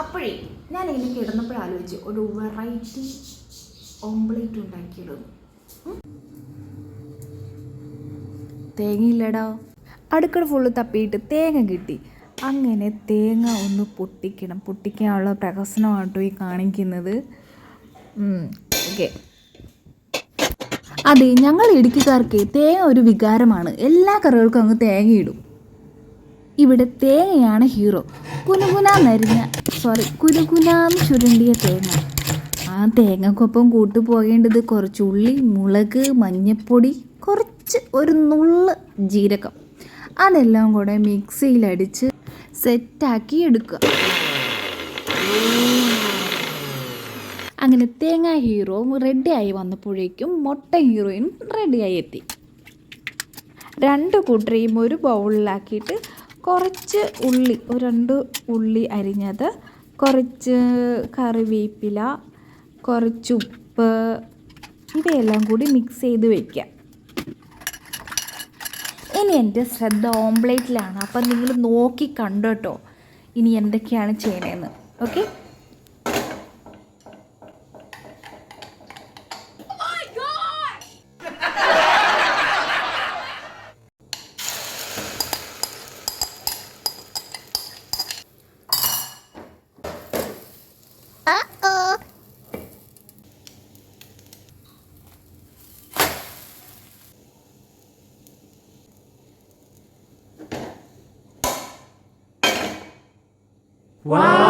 അപ്പോഴേ ഞാൻ ഇങ്ങനെ കിടന്നപ്പോഴാലോചിച്ച് ഒരു വെറൈറ്റി ഓംപ്ലേറ്റ് ഉണ്ടാക്കിയിടുന്നു. തേങ്ങയില്ലടാ. അടുക്കള ഫുള്ള് തപ്പിയിട്ട് തേങ്ങ കിട്ടി. അങ്ങനെ തേങ്ങ ഒന്ന് പൊട്ടിക്കണം. പൊട്ടിക്കാനുള്ള പ്രഹസനമാണ് കേട്ടോ ഈ കാണിക്കുന്നത്. ഓക്കെ. അതെ, ഞങ്ങൾ ഇടുക്കിക്കാർക്ക് തേങ്ങ ഒരു വികാരമാണ്. എല്ലാ കറികൾക്കും അങ്ങ് തേങ്ങയിടും. ഇവിടെ തേങ്ങയാണ് ഹീറോ. കുനുകുനാന്ന് ചുരണ്ടിയ തേങ്ങ. ആ തേങ്ങക്കൊപ്പം കൂട്ടു പോകേണ്ടത് കുറച്ച് ഉള്ളി, മുളക്, മഞ്ഞൾപ്പൊടി, കുറച്ച് ഒരു നുള്ള് ജീരകം. അതെല്ലാം കൂടെ മിക്സിയിലടിച്ച് സെറ്റാക്കി എടുക്കുക. അങ്ങനെ തേങ്ങ ഹീറോ റെഡിയായി വന്നപ്പോഴേക്കും മുട്ട ഹീറോയിൻ റെഡിയായി എത്തി. 2 കൂട്ടരെയും ഒരു ബൗളിലാക്കിയിട്ട് കുറച്ച് ഉള്ളി, 2 ഉള്ളി അരിഞ്ഞത്, കുറച്ച് കറിവേപ്പില, കുറച്ച് ഉപ്പ്, ഇവയെല്ലാം കൂടി മിക്സ് ചെയ്ത് വയ്ക്കുക. ഇനി എൻ്റെ ശ്രദ്ധ ഓംപ്ലേറ്റിലാണ്. അപ്പം നിങ്ങൾ നോക്കി കണ്ടോട്ടോ ഇനി എന്തൊക്കെയാണ് ചെയ്യണതെന്ന്. ഓക്കെ. Wow!